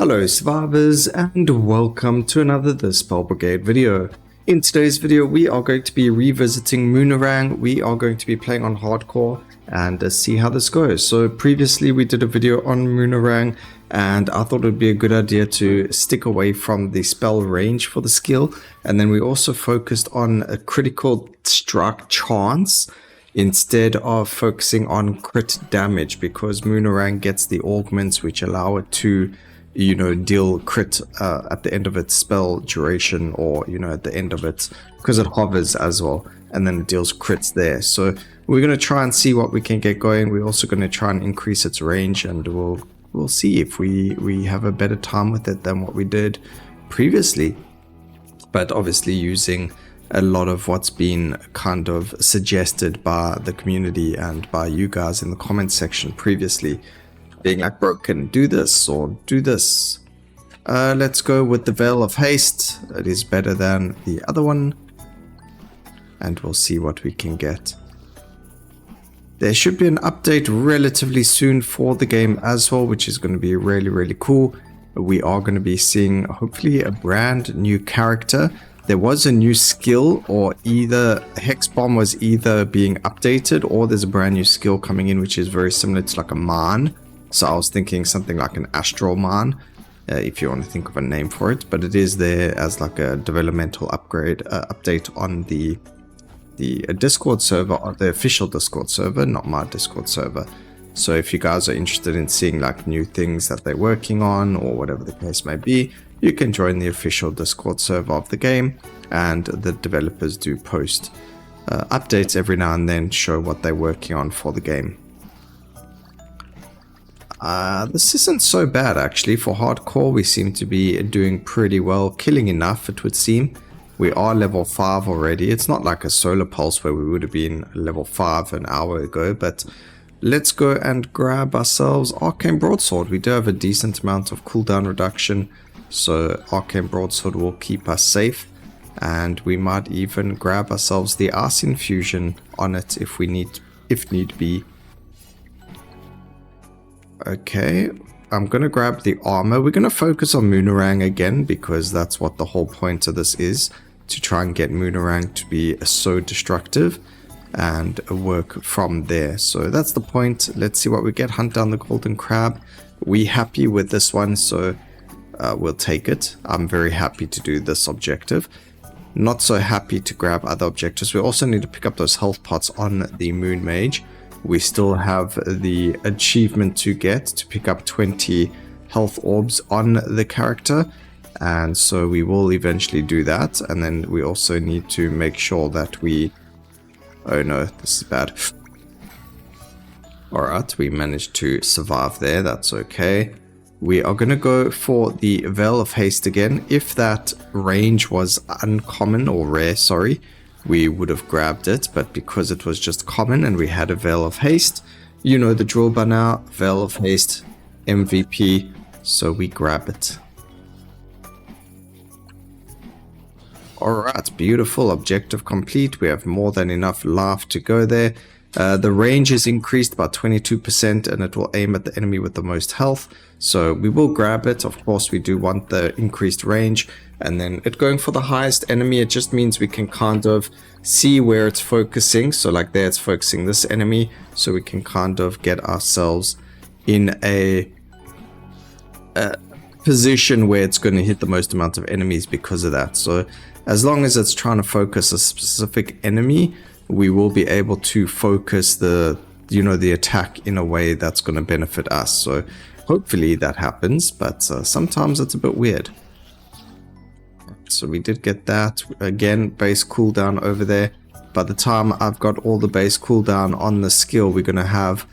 Hello survivors and welcome to another The Spell Brigade video. In today's video we are going to be revisiting Moonerang. We are going to be playing on hardcore and see how this goes. So previously we did a video on Moonerang and I thought it would be a good idea to stick away from the spell range for the skill, and then we also focused on a critical strike chance instead of focusing on crit damage, because Moonerang gets the augments which allow it to deal crit at the end of its spell duration, or at the end of it, because it hovers as well, and then it deals crits there. So we're going to try and see what we can get going. We're also going to try and increase its range, and we'll see if we have a better time with it than what we did previously, but obviously using a lot of what's been kind of suggested by the community and by you guys in the comment section previously, being like, bro, can do this or do this. Let's go with the Veil of Haste. It is better than the other one, and we'll see what we can get. There should be an update relatively soon for the game as well, which is going to be really cool. We are going to be seeing hopefully a brand new character. There was a new skill, or either Hex Bomb was either being updated, or there's a brand new skill coming in which is very similar to like a Man. So I was thinking something like an Astral Man, if you want to think of a name for it, but it is there as like a developmental upgrade update on the Discord server, or the official Discord server, not my Discord server. So if you guys are interested in seeing like new things that they're working on, or whatever the case may be, you can join the official Discord server of the game, and the developers do post updates every now and then, show what they're working on for the game. This isn't so bad actually. For hardcore we seem to be doing pretty well, killing enough it would seem. We are level 5 already. It's not like a solar pulse where we would have been level 5 an hour ago, but let's go and grab ourselves Arcane Broadsword. We do have a decent amount of cooldown reduction, so Arcane Broadsword will keep us safe, and we might even grab ourselves the Ice Infusion on it if need be. Okay, I'm going to grab the armor. We're going to focus on Moonerang again, because that's what the whole point of this is, to try and get Moonerang to be so destructive and work from there. So that's the point. Let's see what we get. Hunt down the Golden Crab. We happy with this one, so we'll take it. I'm very happy to do this objective. Not so happy to grab other objectives. We also need to pick up those health pots on the Moon Mage. We still have the achievement to get to pick up 20 health orbs on the character, and so we will eventually do that. And then we also need to make sure that we... oh no, this is bad. Alright, we managed to survive there, that's okay. We are going to go for the Veil of Haste again. If that range was uncommon, or rare, sorry, we would have grabbed it, but because it was just common and we had a Veil of Haste, you know the drill by now. Veil of Haste, MVP, so we grab it. Alright, beautiful, objective complete. We have more than enough life to go there. The range is increased by 22%, and it will aim at the enemy with the most health, so we will grab it. Of course we do want the increased range, and then it going for the highest enemy. It just means we can kind of see where it's focusing. So like there, it's focusing this enemy, so we can kind of get ourselves in a position where it's going to hit the most amount of enemies because of that. So as long as it's trying to focus a specific enemy, we will be able to focus the attack in a way that's going to benefit us. So hopefully that happens, but sometimes it's a bit weird. So we did get that. Again, base cooldown over there. By the time I've got all the base cooldown on the skill, we're going to have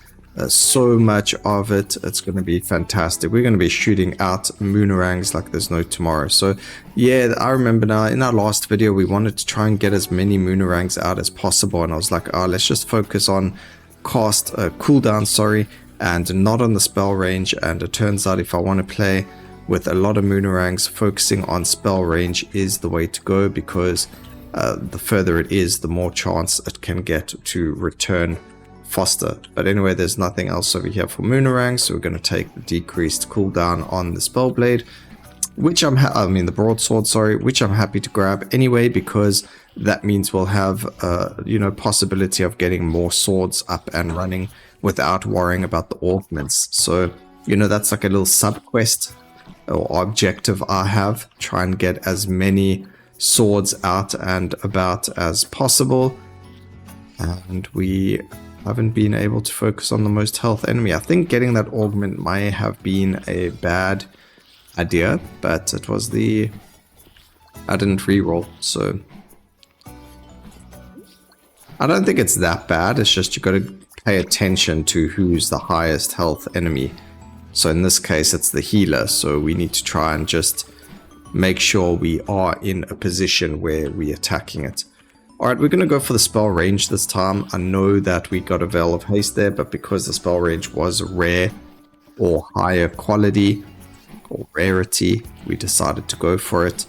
so much of it. It's going to be fantastic. We're going to be shooting out Moonerangs like there's no tomorrow. So yeah, I remember now in our last video we wanted to try and get as many Moonerangs out as possible, and I was like, oh, let's just focus on cooldown, sorry, and not on the spell range. And it turns out if I want to play with a lot of Moonerangs, focusing on spell range is the way to go, because the further it is, the more chance it can get to return faster. But anyway, there's nothing else over here for Moonerang, so we're going to take the decreased cooldown on the Spell Blade, which the broadsword, sorry, which I'm happy to grab anyway, because that means we'll have, possibility of getting more swords up and running without worrying about the augments. So, that's like a little sub-quest or objective I have. Try and get as many swords out and about as possible. And we haven't been able to focus on the most health enemy. I think getting that augment might have been a bad idea, but it was I didn't reroll, so I don't think it's that bad. It's just you got to pay attention to who's the highest health enemy. So in this case, it's the healer, so we need to try and just make sure we are in a position where we're attacking it. Alright, we're going to go for the spell range this time. I know that we got a Veil of Haste there, but because the spell range was rare or higher quality or rarity, we decided to go for it.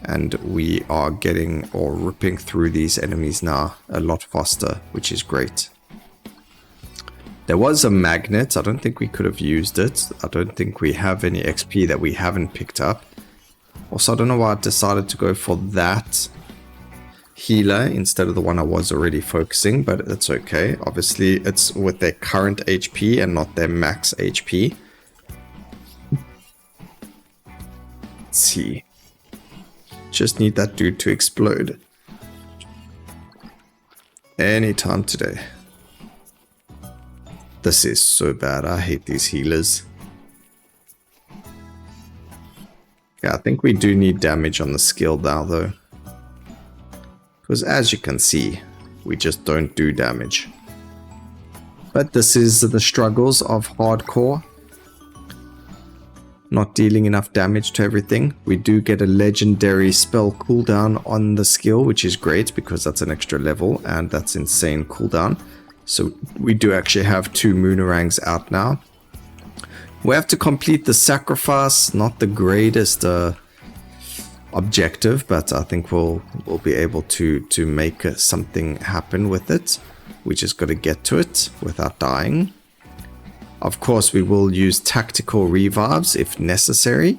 And we are getting or ripping through these enemies now a lot faster, which is great. There was a magnet. I don't think we could have used it. I don't think we have any XP that we haven't picked up. Also, I don't know why I decided to go for that healer instead of the one I was already focusing, but it's okay. Obviously, it's with their current HP and not their max HP. Let's see. Just need that dude to explode. Anytime today. This is so bad. I hate these healers. Yeah, I think we do need damage on the skill now, though. Because as you can see, we just don't do damage. But this is the struggles of hardcore. Not dealing enough damage to everything. We do get a legendary spell cooldown on the skill, which is great because that's an extra level and that's insane cooldown. So we do actually have 2 Moonerangs out now. We have to complete the sacrifice, not the greatest objective, but I think we'll be able to make something happen with it. We just got to get to it without dying. Of course, we will use tactical revives if necessary,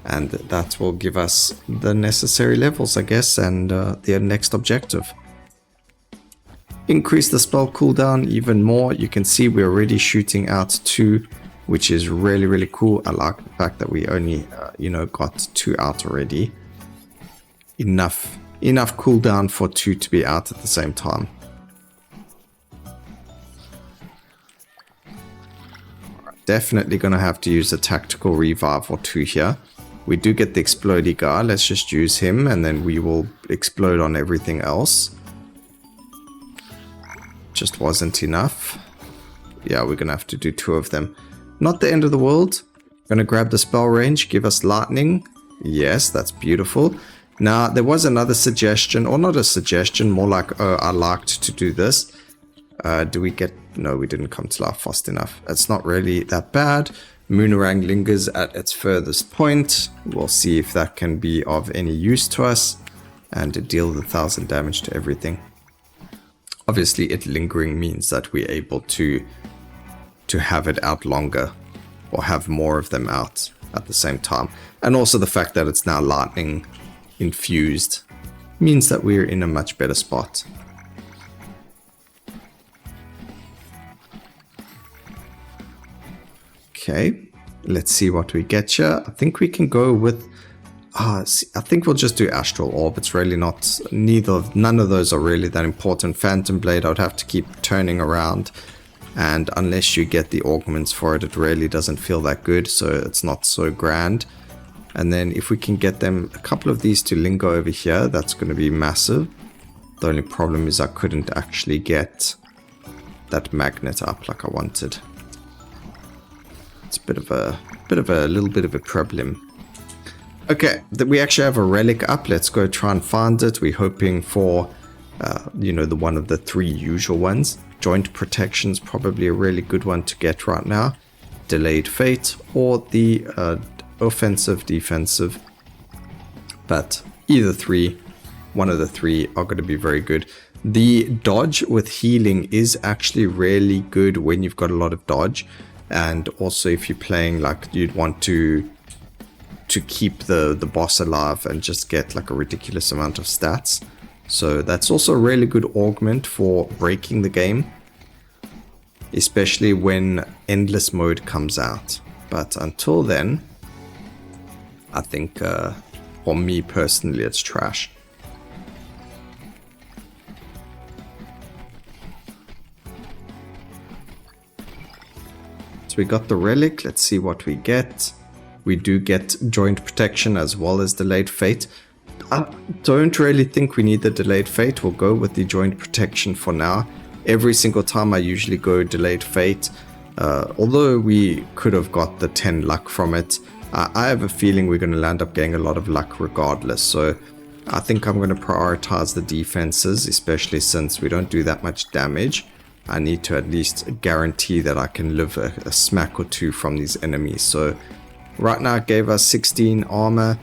and that will give us the necessary levels, I guess, and the next objective. Increase the spell cooldown even more. You can see we're already shooting out 2, which is really, really cool. I like the fact that we only, got 2 out already. Enough cooldown for 2 to be out at the same time. Definitely going to have to use a tactical revive or 2 here. We do get the explodey guy. Let's just use him and then we will explode on everything else. Just wasn't enough. Yeah, we're going to have to do 2 of them. Not the end of the world. Going to grab the spell range, give us lightning. Yes, that's beautiful. Now, there was another suggestion, or not a suggestion, more like, oh, I liked to do this. Do we get... No, we didn't come to life fast enough. It's not really that bad. Moonerang lingers at its furthest point. We'll see if that can be of any use to us. And deal the 1000 damage to everything. Obviously, it lingering means that we're able to have it out longer. Or have more of them out at the same time. And also the fact that it's now lightning infused means that we're in a much better spot. Okay, let's see what we get here. I think we can go with... I think we'll just do Astral Orb. It's really not... None of those are really that important. Phantom Blade, I would have to keep turning around. And unless you get the augments for it, it really doesn't feel that good. So it's not so grand. And then if we can get them... A couple of these to linger over here, that's going to be massive. The only problem is I couldn't actually get that magnet up like I wanted. It's a little bit of a problem. Okay, we actually have a relic up. Let's go try and find it. We're hoping for, the one of the 3 usual ones. Joint Protection's probably a really good one to get right now. Delayed Fate or the offensive, defensive. But either 3, one of the 3 are going to be very good. The dodge with healing is actually really good when you've got a lot of dodge, and also if you're playing like you'd want to keep the boss alive and just get like a ridiculous amount of stats. So that's also a really good augment for breaking the game, especially when endless mode comes out. But until then, I think for me personally it's trash. So we got the relic, let's see what we get. We do get joint protection as well as delayed fate. I don't really think we need the delayed fate. We'll go with the joint protection for now. Every single time I usually go delayed fate. Although we could have got the 10 luck from it, I have a feeling we're going to land up getting a lot of luck regardless. So I think I'm going to prioritize the defenses, especially since we don't do that much damage. I need to at least guarantee that I can live a smack or two from these enemies. So right now it gave us 16 armor.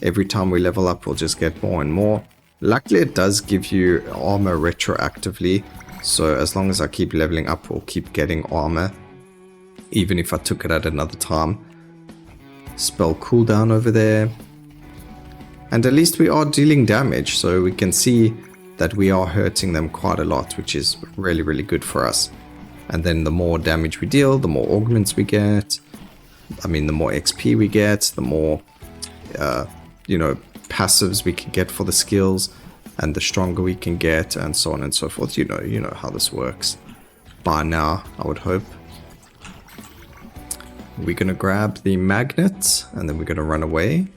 Every time we level up we'll just get more and more. Luckily it does give you armor retroactively. So as long as I keep leveling up we'll keep getting armor. Even if I took it at another time. Spell cooldown over there. And at least we are dealing damage. So we can see that we are hurting them quite a lot. Which is really, really good for us. And then the more damage we deal, the more augments we get. I mean, the more XP we get, the more, passives we can get for the skills, and the stronger we can get, and so on and so forth. You know how this works. By now, I would hope. We're gonna grab the magnet, and then we're gonna run away.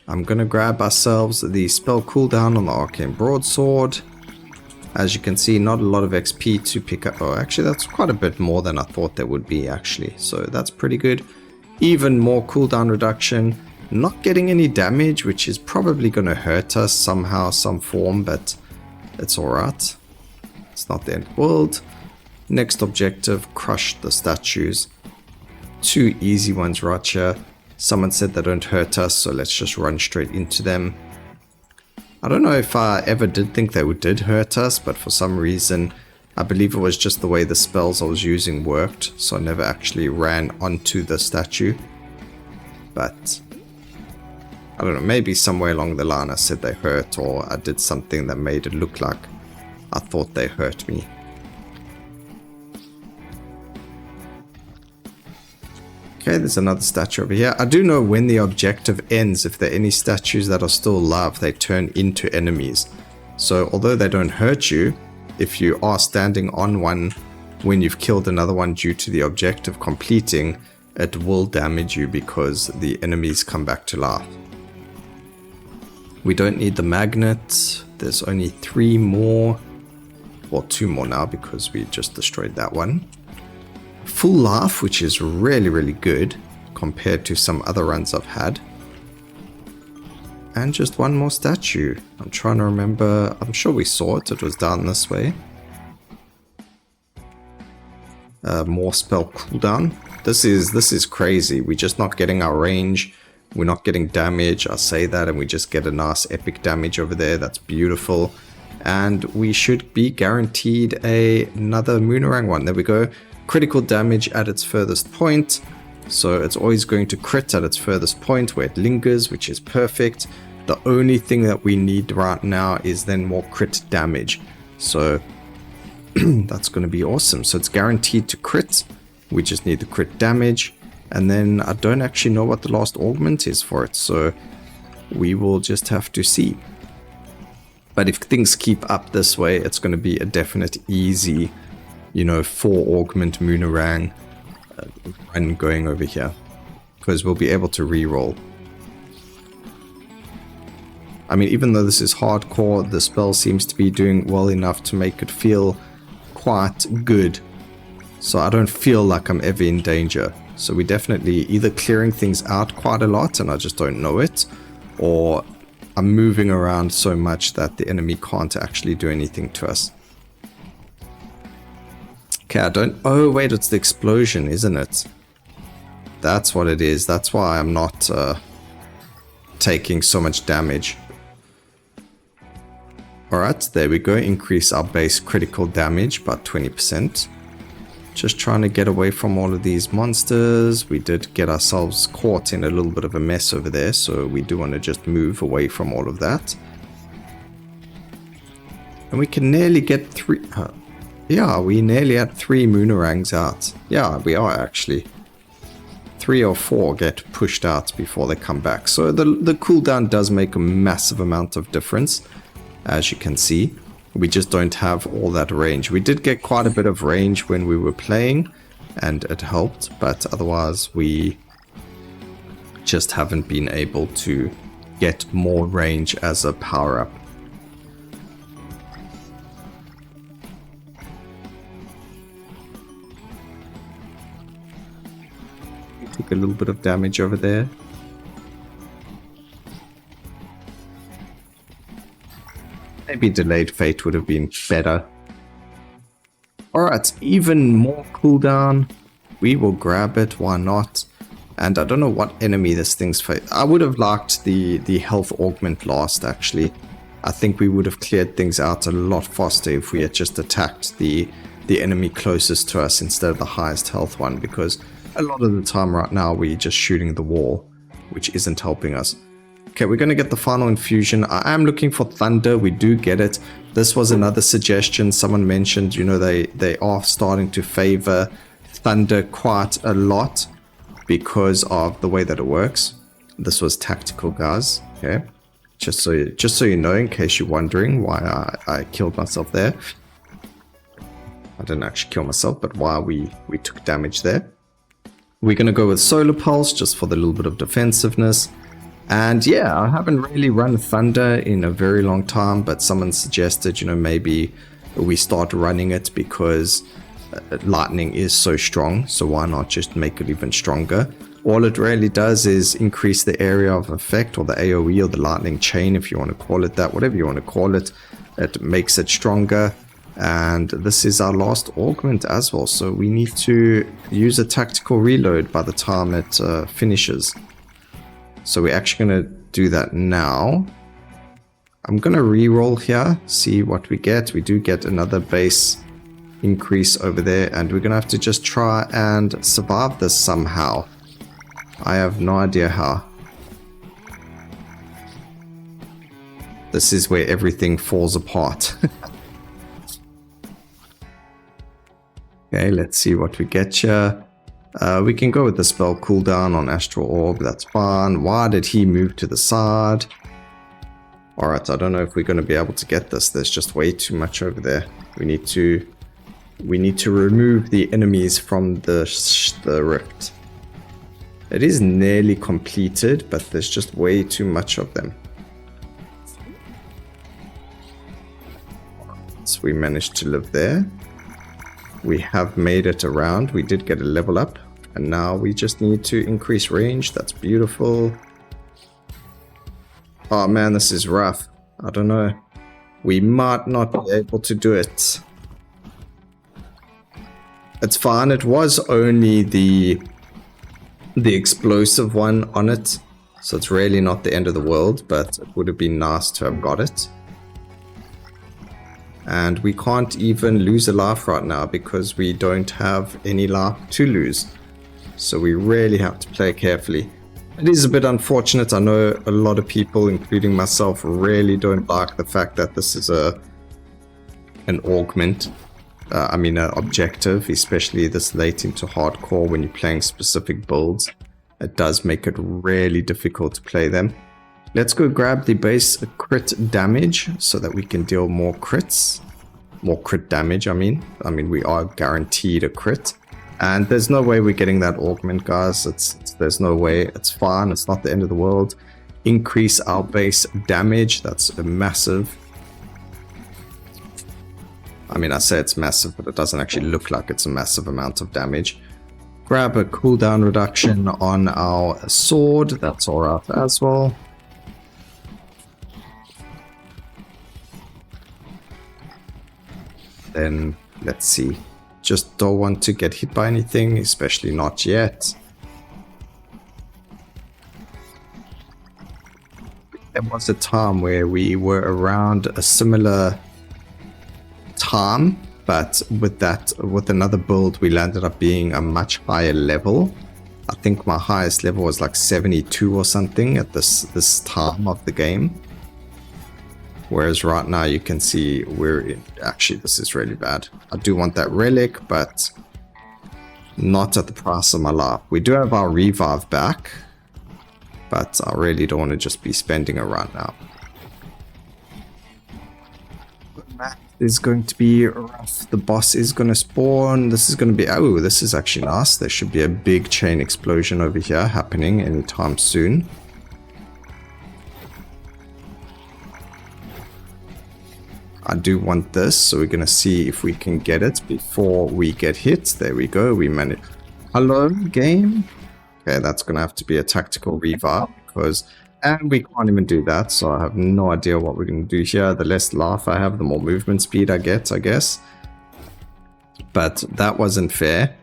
I'm gonna grab ourselves the spell cooldown on the arcane broadsword. As you can see, not a lot of XP to pick up. Oh, actually, that's quite a bit more than I thought there would be, actually. So that's pretty good. Even more cooldown reduction. Not getting any damage, which is probably going to hurt us somehow, some form, but it's alright. It's not the end of the world. Next objective, crush the statues. 2 easy ones right here. Someone said they don't hurt us, so let's just run straight into them. I don't know if I ever did think they did hurt us, but for some reason, I believe it was just the way the spells I was using worked, so I never actually ran onto the statue. But I don't know, maybe somewhere along the line I said they hurt, or I did something that made it look like I thought they hurt me. Okay, there's another statue over here. I do know when the objective ends, if there are any statues that are still alive, they turn into enemies. So although they don't hurt you, if you are standing on one when you've killed another one due to the objective completing, it will damage you because the enemies come back to life. We don't need the magnet. There's only 3 more. Well, 2 more now because we just destroyed that one. Full life, which is really, really good compared to some other runs I've had. And just 1 more statue. I'm trying to remember. I'm sure we saw it. It was down this way. More spell cooldown. This is crazy. We're just not getting our range. We're not getting damage. I say that and we just get a nice epic damage over there. That's beautiful. And we should be guaranteed another Moonerang one. There we go. Critical damage at its furthest point. So it's always going to crit at its furthest point where it lingers, which is perfect. The only thing that we need right now is then more crit damage. So that's going to be awesome. So it's guaranteed to crit. We just need the crit damage. And then I don't actually know what the last augment is for it. So we will just have to see. But if things keep up this way, it's going to be a definite easy, 4 augment Moonerang run going over here. Because we'll be able to reroll. I mean, even though this is hardcore, the spell seems to be doing well enough to make it feel quite good. So I don't feel like I'm ever in danger. So we're definitely either clearing things out quite a lot and I just don't know it, or I'm moving around so much that the enemy can't actually do anything to us. Okay, oh wait, it's the explosion, isn't it? That's what it is. That's why I'm not taking so much damage. Alright, there we go. Increase our base critical damage by 20%. Just trying to get away from all of these monsters. We did get ourselves caught in a little bit of a mess over there, so we do want to just move away from all of that. And we can nearly get three... yeah, we nearly had 3 Moonerangs out. Yeah, we are actually. 3 or 4 get pushed out before they come back. So the cooldown does make a massive amount of difference, as you can see. We just don't have all that range. We did get quite a bit of range when we were playing, and it helped, but otherwise we just haven't been able to get more range as a power-up. Took a little bit of damage over there. Maybe Delayed Fate would have been better. Alright, even more cooldown. We will grab it, why not? And I don't know what enemy this thing's face. I would have liked the health augment last, actually. I think we would have cleared things out a lot faster if we had just attacked the enemy closest to us instead of the highest health one, because a lot of the time right now we're just shooting the wall, which isn't helping us. Okay, we're going to get the final infusion. I am looking for thunder. We do get it. This was another suggestion. Someone mentioned, you know, they are starting to favor thunder quite a lot because of the way that it works. This was tactical, guys. Okay, just so you know, in case you're wondering why I killed myself there. I didn't actually kill myself, but why we took damage there. We're going to go with Solar Pulse just for the little bit of defensiveness. And yeah, I haven't really run Thunder in a very long time, but someone suggested, you know, maybe we start running it because lightning is so strong, so why not just make it even stronger? All it really does is increase the area of effect, or the AoE, or the lightning chain, if you want to call it that, whatever you want to call it. It makes it stronger, and this is our last augment as well, so we need to use a tactical reload by the time it finishes. So we're actually going to do that now. I'm going to reroll here, see what we get. We do get another base increase over there, and we're going to have to just try and survive this somehow. I have no idea how. This is where everything falls apart. Okay, let's see what we get here. We can go with the spell cooldown on Astral Orb, that's fine. Why did he move to the side? Alright, I don't know if we're going to be able to get this. There's just way too much over there. We need to remove the enemies from the rift. It is nearly completed, but there's just way too much of them. So we managed to live there. We have made it around. We did get a level up, and now we just need to increase range. That's beautiful. Oh man, this is rough. I don't know. We might not be able to do it. It's fine. It was only the explosive one on it, so it's really not the end of the world, but it would have been nice to have got it. And we can't even lose a life right now because we don't have any life to lose. So we really have to play carefully. It is a bit unfortunate. I know a lot of people, including myself, really don't like the fact that this is an augment. An objective, especially this late into hardcore when you're playing specific builds. It does make it really difficult to play them. Let's go grab the base crit damage so that we can deal more crits. More crit damage, I mean we are guaranteed a crit. And there's no way we're getting that augment, guys. There's no way. It's fine. It's not the end of the world. Increase our base damage. That's a massive. I say it's massive, but it doesn't actually look like it's a massive amount of damage. Grab a cooldown reduction on our sword. That's alright as well. Then, let's see. Just don't want to get hit by anything, especially not yet. there was a time where we were around a similar time, but with another build, we landed up being a much higher level. I think my highest level was like 72 or something at this time of the game. Whereas right now you can see actually this is really bad. I do want that relic, but not at the price of my life. We do have our revive back, but I really don't want to just be spending it right now. That is going to be rough. The boss is going to spawn. This is going to be... Oh, this is actually nice. There should be a big chain explosion over here happening anytime soon. I do want this, so we're going to see if we can get it before we get hit. There we go. We managed. Hello, game. Okay, that's going to have to be a tactical revive because... And we can't even do that, so I have no idea what we're going to do here. The less life I have, the more movement speed I get, I guess. But that wasn't fair.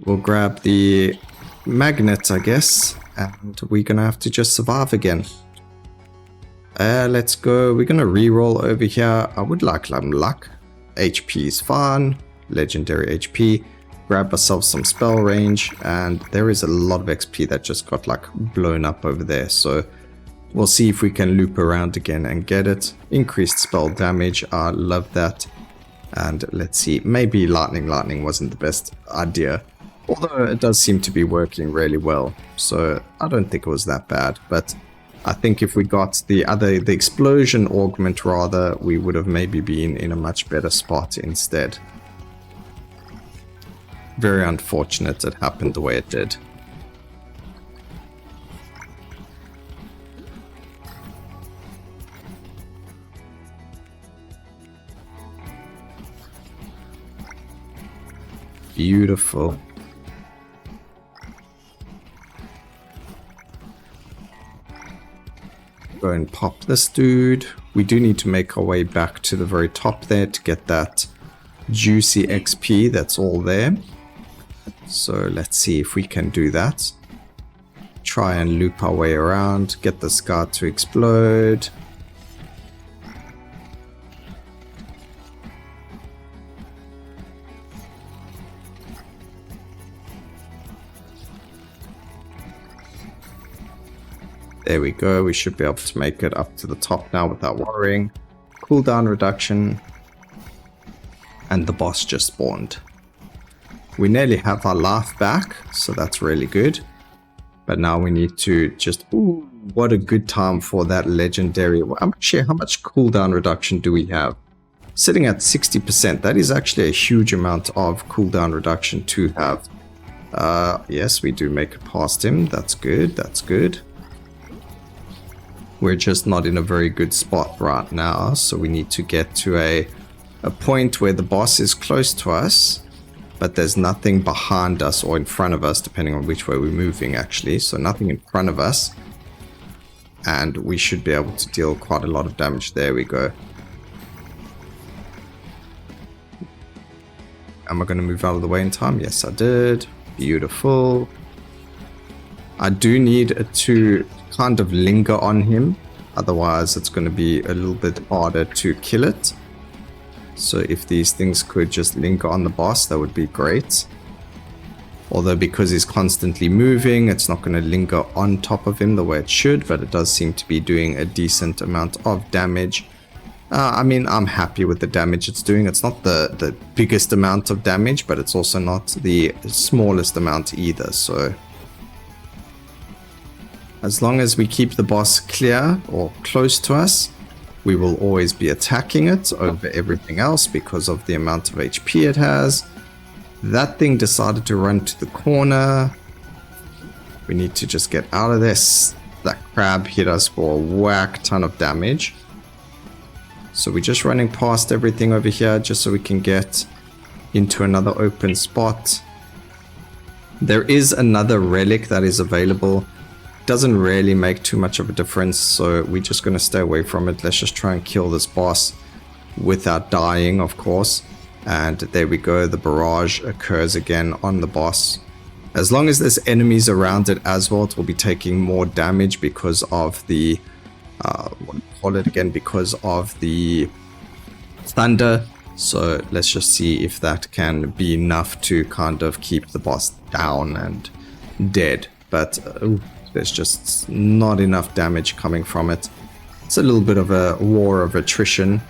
We'll grab the magnet, I guess, and we're going to have to just survive again. Let's go. We're going to reroll over here. I would like some luck. HP is fine. Legendary HP. Grab ourselves some spell range, and there is a lot of XP that just got like blown up over there, so we'll see if we can loop around again and get it. Increased spell damage, I love that. And let's see, maybe lightning wasn't the best idea, although it does seem to be working really well, so I don't think it was that bad. But I think if we got the explosion augment rather, we would have maybe been in a much better spot instead. Very unfortunate it happened the way it did. Beautiful. Go and pop this dude. We do need to make our way back to the very top there to get that juicy XP that's all there. So let's see if we can do that. Try and loop our way around, get this guy to explode. There we go, we should be able to make it up to the top now without worrying. Cooldown reduction. And the boss just spawned. We nearly have our life back, so that's really good. But now we need to just... Ooh, what a good time for that legendary... I'm not sure how much cooldown reduction do we have. Sitting at 60%, that is actually a huge amount of cooldown reduction to have. Yes, we do make it past him. That's good, that's good. We're just not in a very good spot right now, so we need to get to a point where the boss is close to us, but there's nothing behind us or in front of us, depending on which way we're moving actually. So nothing in front of us, and we should be able to deal quite a lot of damage. There we go. Am I going to move out of the way in time? Yes, I did. Beautiful. I do need to kind of linger on him, otherwise it's going to be a little bit harder to kill it. So if these things could just linger on the boss, that would be great. Although because he's constantly moving, it's not going to linger on top of him the way it should, but it does seem to be doing a decent amount of damage. I mean, I'm happy with the damage it's doing. It's not the biggest amount of damage, but it's also not the smallest amount either, so... As long as we keep the boss clear or close to us, we will always be attacking it over everything else because of the amount of HP it has. That thing decided to run to the corner. We need to just get out of this. That crab hit us for a whack ton of damage. So we're just running past everything over here just so we can get into another open spot. There is another relic that is available. Doesn't really make too much of a difference, so we're just going to stay away from it. Let's just try and kill this boss without dying, of course. And there we go, the barrage occurs again on the boss. As long as there's enemies around it as well, it will be taking more damage because of the what do you call it again, because of the thunder. So let's just see if that can be enough to kind of keep the boss down and dead. But there's just not enough damage coming from it. It's a little bit of a war of attrition.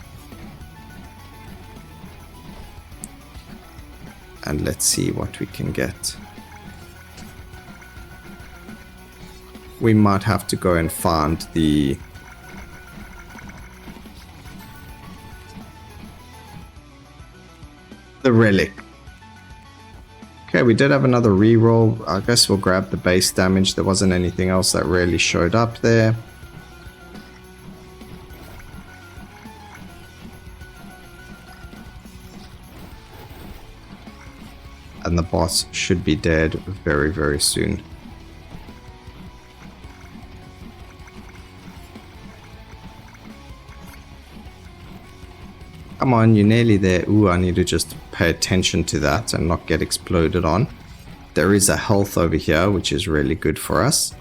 And let's see what we can get. We might have to go and find the relic. Okay, we did have another reroll. I guess we'll grab the base damage. There wasn't anything else that really showed up there. And the boss should be dead very, very soon. Come on, you're nearly there. Ooh, I need to just pay attention to that and not get exploded on. There is a health over here, which is really good for us.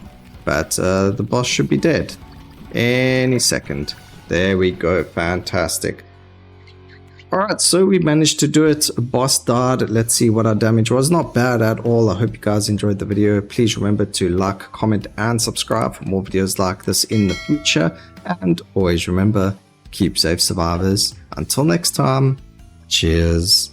But the boss should be dead any second. There we go. Fantastic. Alright, so we managed to do it. Boss died. Let's see what our damage was. Not bad at all. I hope you guys enjoyed the video. Please remember to like, comment, and subscribe for more videos like this in the future. And always remember, keep safe, survivors. Until next time, cheers.